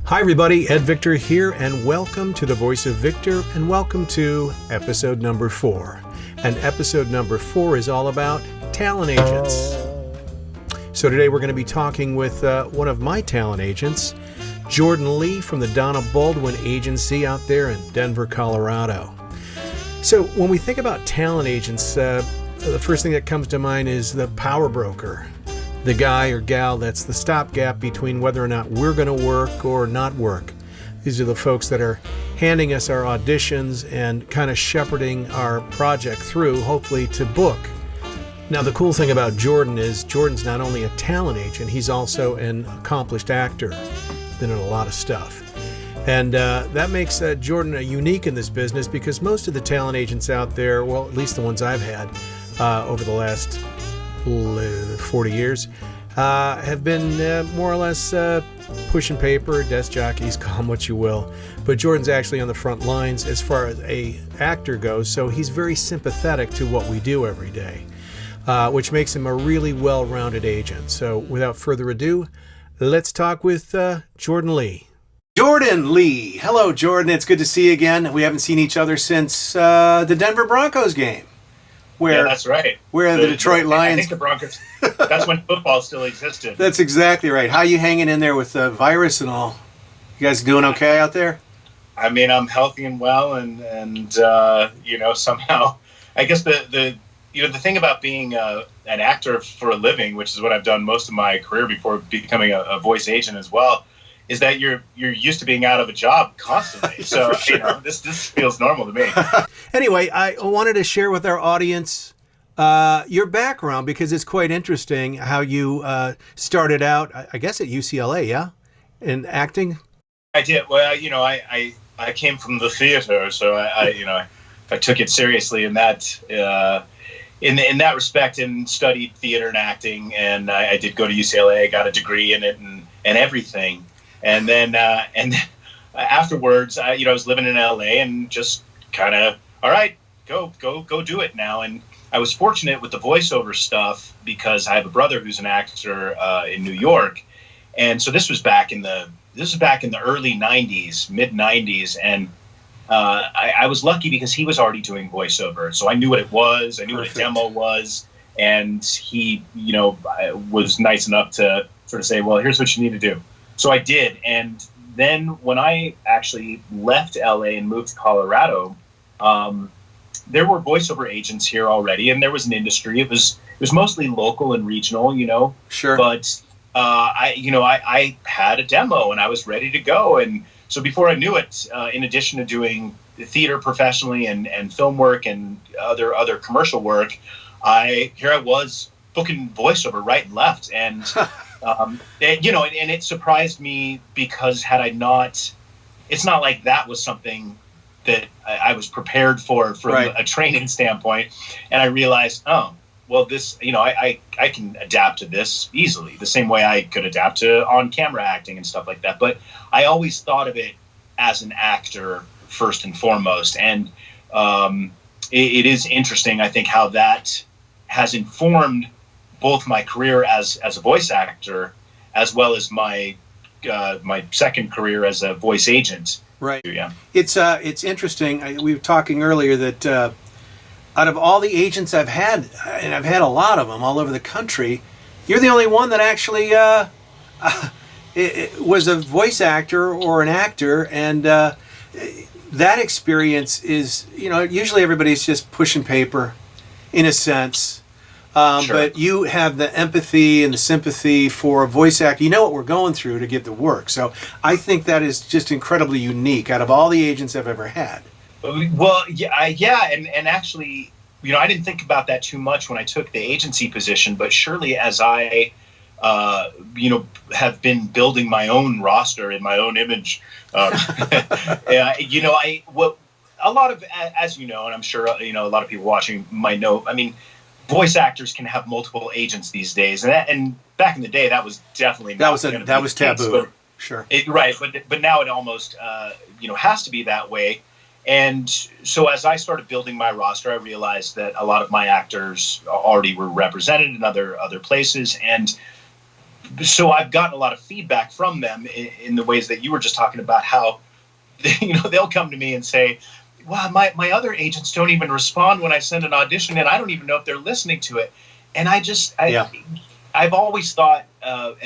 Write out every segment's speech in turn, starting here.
Hi everybody, Ed Victor here, and welcome to The Voice of Victor, and welcome to episode number 4. And episode number 4 is all about talent agents. So today we're going to be talking with one of my talent agents, Jordan Leigh from the Donna Baldwin Agency out there in Denver, Colorado. So when we think about talent agents, the first thing that comes to mind is the power broker. The guy or gal that's the stopgap between whether or not we're going to work or not work. These are the folks that are handing us our auditions and kind of shepherding our project through, hopefully to book. Now, the cool thing about Jordan is Jordan's not only a talent agent, he's also an accomplished actor. Been in a lot of stuff. And that makes Jordan unique in this business because most of the talent agents out there, well, at least the ones I've had over the last 40 years, have been more or less pushing paper, desk jockeys, call them what you will. But Jordan's actually on the front lines as far as a actor goes, so he's very sympathetic to what we do every day, which makes him a really well-rounded agent. So without further ado, let's talk with Jordan Leigh. Jordan Leigh. Hello, Jordan. It's good to see you again. We haven't seen each other since the Denver Broncos game. Yeah, that's right. Where the Detroit Lions... I think the Broncos... That's when football still existed. That's exactly right. How you hanging in there with the virus and all? You guys doing okay out there? I mean, I'm healthy and well, and somehow... I guess the thing about being an actor for a living, which is what I've done most of my career before becoming a voice agent as well, is that you're used to being out of a job constantly. So, sure. This feels normal to me. Anyway, I wanted to share with our audience your background because it's quite interesting how you started out, I guess, at UCLA, yeah? In acting? I did. Well, I came from the theater, so I took it seriously in that in that respect and studied theater and acting, and I did go to UCLA. I got a degree in it and everything. And then afterwards, I was living in LA and just kind of, all right, go do it now. And I was fortunate with the voiceover stuff because I have a brother who's an actor in New York, and so this was back in the early '90s, mid '90s, and I was lucky because he was already doing voiceover, so I knew what it was, I knew Perfect. What a demo was, and he was nice enough to sort of say, well, here's what you need to do. So I did, and then when I actually left LA and moved to Colorado, there were voiceover agents here already, and there was an industry. It was mostly local and regional, Sure. But I had a demo and I was ready to go, and so before I knew it, in addition to doing theater professionally and film work and other commercial work, I was booking voiceover right and left, and. And it surprised me because had I not, it's not like that was something that I was prepared for from right. a training standpoint. And I realized, oh, well, this, I can adapt to this easily, the same way I could adapt to on-camera acting and stuff like that. But I always thought of it as an actor first and foremost. And it is interesting, I think, how that has informed both my career as a voice actor, as well as my second career as a voice agent. Right. Yeah. It's interesting. We were talking earlier that out of all the agents I've had, and I've had a lot of them all over the country, you're the only one that actually was a voice actor or an actor, and that experience is, usually everybody's just pushing paper, in a sense. Sure. But you have the empathy and the sympathy for a voice actor. You know what we're going through to get the work. So I think that is just incredibly unique out of all the agents I've ever had. Well, yeah, and actually, I didn't think about that too much when I took the agency position. But surely, as I, have been building my own roster in my own image, a lot of, as you know, and I'm sure a lot of people watching might know. I mean. Voice actors can have multiple agents these days, and back in the day, that was definitely that was taboo. But, sure, right, but now it almost has to be that way. And so as I started building my roster, I realized that a lot of my actors already were represented in other places, and so I've gotten a lot of feedback from them in the ways that you were just talking about, how they'll come to me and say, wow, my other agents don't even respond when I send an audition, and I don't even know if they're listening to it. And I've always thought,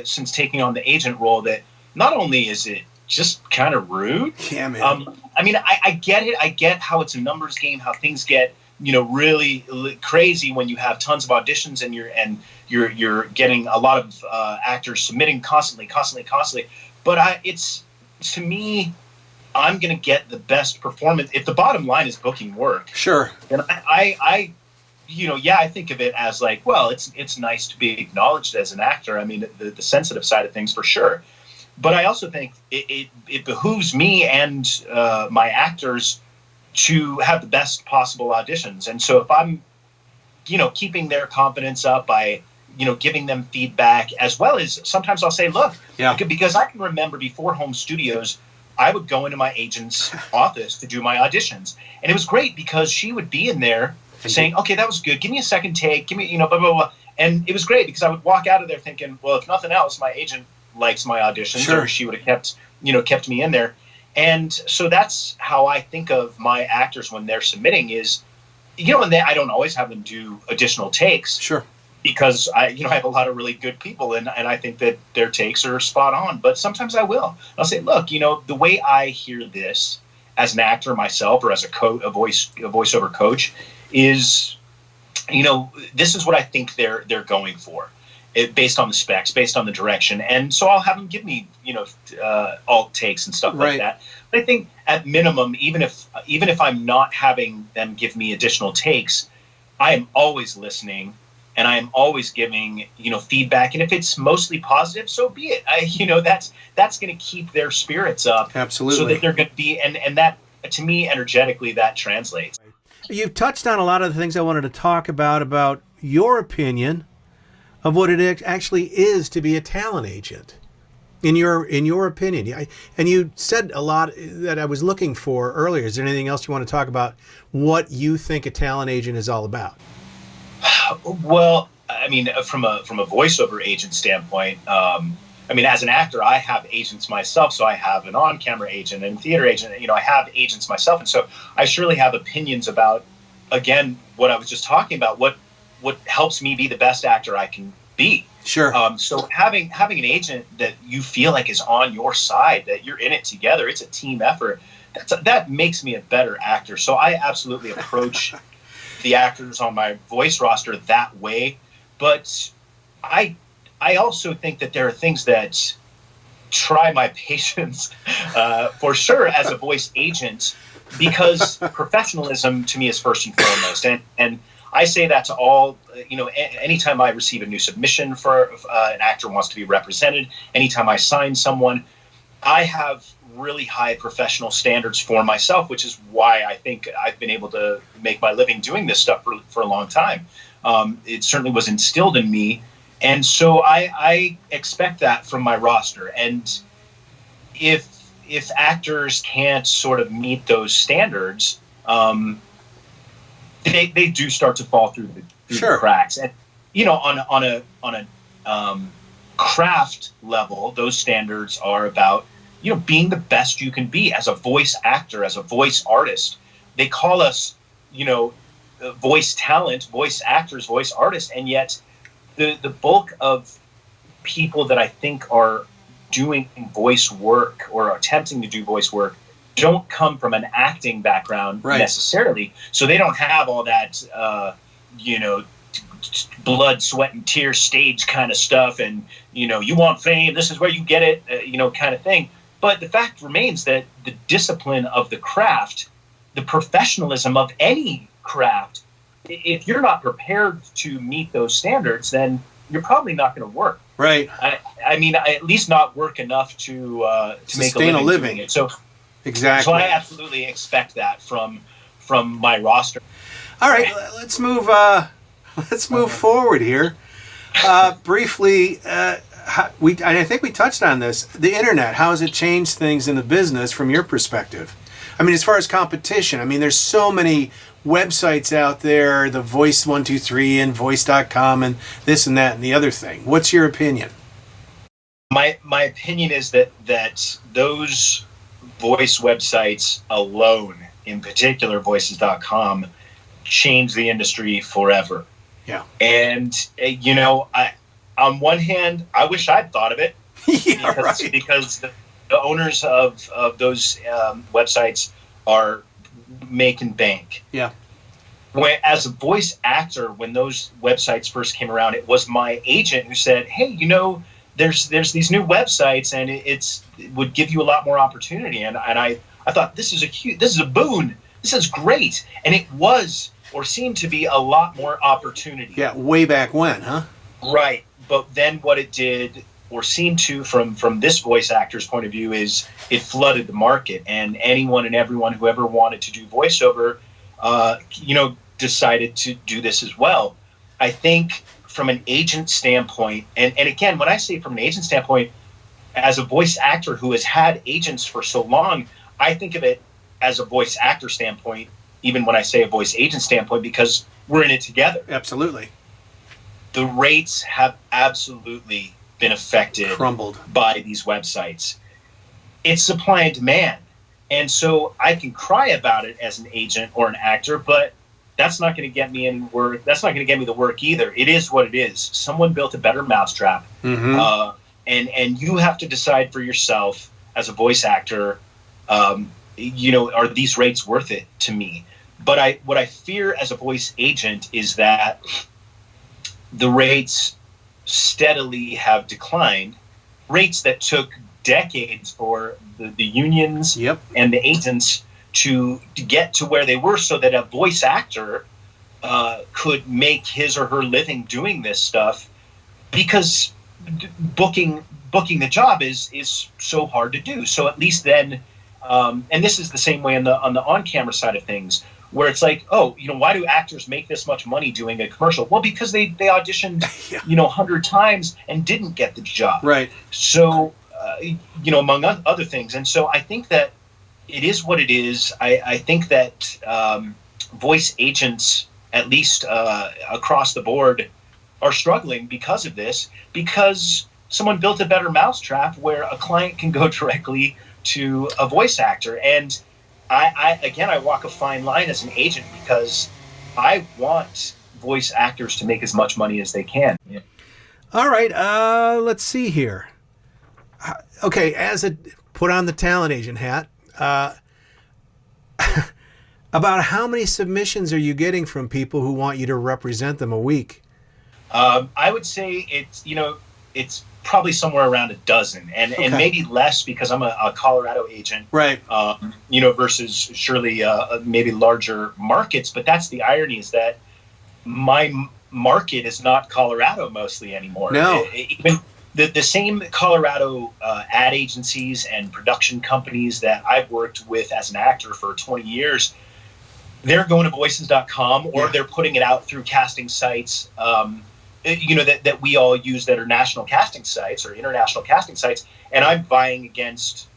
since taking on the agent role, that not only is it just kind of rude. Yeah, man. I mean, I get it. I get how it's a numbers game, how things get, really crazy when you have tons of auditions and you're getting a lot of actors submitting constantly. But to me, I'm going to get the best performance if the bottom line is booking work. Sure. And I think of it as like, well, it's nice to be acknowledged as an actor. I mean, the sensitive side of things for sure. But I also think it behooves me and my actors to have the best possible auditions. And so if I'm, keeping their confidence up by, giving them feedback, as well as sometimes I'll say, look, because I can remember before home studios, I would go into my agent's office to do my auditions. And it was great because she would be in there saying, okay, that was good. Give me a second take. Give me, blah, blah, blah. And it was great because I would walk out of there thinking, well, if nothing else, my agent likes my auditions, sure, or she would have kept me in there. And so that's how I think of my actors when they're submitting is, and I don't always have them do additional takes. Sure. Because I have a lot of really good people and I think that their takes are spot on. But sometimes I will. I'll say, look, the way I hear this as an actor myself or as a voiceover coach is, this is what I think they're going for, based on the specs, based on the direction. And so I'll have them give me, alt takes and stuff like that. But I think at minimum, even if I'm not having them give me additional takes, I am always listening. And I am always giving, feedback. And if it's mostly positive, so be it. That's going to keep their spirits up. Absolutely. So that they're going to be, and that, to me, energetically, that translates. You've touched on a lot of the things I wanted to talk about your opinion of what it actually is to be a talent agent. In your opinion. And you said a lot that I was looking for earlier. Is there anything else you want to talk about what you think a talent agent is all about? Well, I mean, from a voiceover agent standpoint, as an actor, I have agents myself. So I have an on-camera agent and theater agent. I have agents myself, and so I surely have opinions about, again, what I was just talking about. What helps me be the best actor I can be. Sure. So having an agent that you feel like is on your side, that you're in it together, it's a team effort. That makes me a better actor. So I absolutely approach the actors on my voice roster that way. But I also think that there are things that try my patience for sure as a voice agent, because professionalism to me is first and foremost. And I say that to all, anytime I receive a new submission for an actor wants to be represented, anytime I sign someone, I have really high professional standards for myself, which is why I think I've been able to make my living doing this stuff for a long time. It certainly was instilled in me. And so I expect that from my roster. And if actors can't sort of meet those standards, they do start to fall through the cracks. And, on a craft level, those standards are about, being the best you can be as a voice actor, as a voice artist. They call us, voice talent, voice actors, voice artists. And yet the bulk of people that I think are doing voice work or attempting to do voice work don't come from an acting background necessarily. So they don't have all that, blood, sweat, and tears stage kind of stuff. And, you want fame, this is where you get it, kind of thing. But the fact remains that the discipline of the craft, the professionalism of any craft, if you're not prepared to meet those standards, then you're probably not going to work. Right. I mean, at least not work enough to make a living. Doing it. So exactly. So I absolutely expect that from my roster. All right, let's move. Let's move forward here. Briefly, I think we touched on this. The internet, how has it changed things in the business from your perspective? I mean, as far as competition, there's so many websites out there, the Voice123 and Voice.com and this and that and the other thing. What's your opinion? My opinion is that those voice websites alone, in particular voices.com, changed the industry forever. Yeah. And on one hand, I wish I'd thought of it. Yeah, because the owners of those websites are making bank. Yeah. As a voice actor, when those websites first came around, it was my agent who said, "Hey, there's these new websites, and it would give you a lot more opportunity." And I thought, this is a boon. This is great, and it was, or seemed to be, a lot more opportunity. Yeah, way back when, huh? Right, but then what it did, or seemed to, from this voice actor's point of view, is it flooded the market, and anyone and everyone who ever wanted to do voiceover, decided to do this as well. I think from an agent standpoint, and again, when I say from an agent standpoint, as a voice actor who has had agents for so long, I think of it as a voice actor standpoint, even when I say a voice agent standpoint, because we're in it together. Absolutely. The rates have absolutely been affected, crumbled, by these websites. It's supply and demand. And so I can cry about it as an agent or an actor, but that's not going to get me any work. That's not going to get me the work either. It is what it is. Someone built a better mousetrap. Mm-hmm. And you have to decide for yourself as a voice actor, are these rates worth it to me? But what I fear as a voice agent is that the rates steadily have declined, rates that took decades for the unions Yep. and the agents to get to where they were, so that a voice actor could make his or her living doing this stuff, because booking the job is so hard to do. So at least then, and this is the same way on the on-camera side of things, where it's like, why do actors make this much money doing a commercial? Well, because they auditioned, 100 times and didn't get the job. Right. So, among other things. And so I think that it is what it is. I think that voice agents, at least across the board, are struggling because of this, because someone built a better mousetrap where a client can go directly to a voice actor. And I walk a fine line as an agent, because I want voice actors to make as much money as they can. Yeah. All right, let's see here. Okay, put on the talent agent hat. About how many submissions are you getting from people who want you to represent them a week? I would say it's probably somewhere around a dozen, and maybe less, because I'm a Colorado agent, right? Versus surely maybe larger markets. But that's the irony, is that my market is not Colorado mostly anymore. No, even the same Colorado ad agencies and production companies that I've worked with as an actor for 20 years, they're going to voices.com, or they're putting it out through casting sites, that we all use, that are national casting sites or international casting sites. And I'm vying against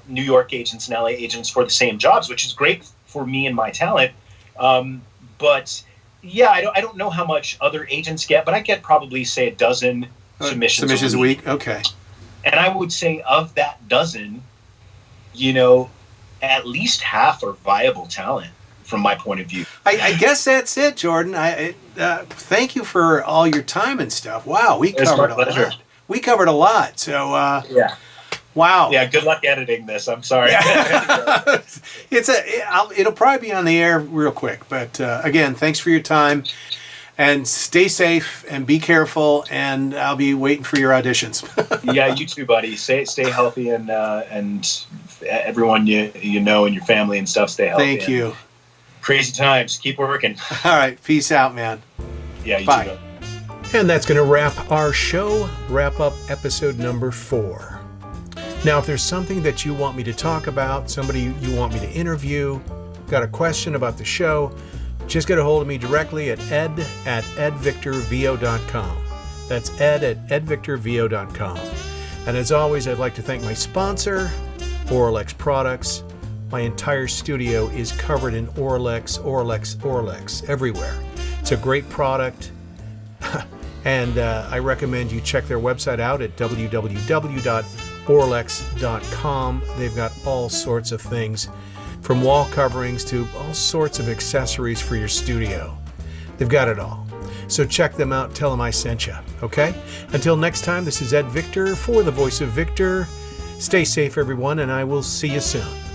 New York agents and LA agents for the same jobs, which is great for me and my talent. But yeah, I don't know how much other agents get, but I get probably, say, a dozen submissions a week. Okay. And I would say of that dozen, at least half are viable talent from my point of view. I guess that's it, Jordan. Thank you for all your time and stuff. Wow, we covered a lot. We covered a lot. So yeah. Wow. Yeah, good luck editing this. I'm sorry. Yeah. It'll probably be on the air real quick. But again, thanks for your time. And stay safe and be careful. And I'll be waiting for your auditions. Yeah, you too, buddy. Stay healthy, and everyone you know and your family and stuff, stay healthy. Thank you. Crazy times. Keep working. All right. Peace out, man. Yeah, you Bye. too. And that's going to wrap our show, wrap up episode number 4. Now, if there's something that you want me to talk about, somebody you want me to interview, got a question about the show, just get a hold of me directly at ed@edvictorvo.com. That's ed@edvictorvo.com. And as always, I'd like to thank my sponsor, Orlex Products. My entire studio is covered in Orlex everywhere. It's a great product. And I recommend you check their website out at www.orlex.com. They've got all sorts of things, from wall coverings to all sorts of accessories for your studio. They've got it all. So check them out. Tell them I sent you. Okay? Until next time, this is Ed Victor for the Voice of Victor. Stay safe, everyone, and I will see you soon.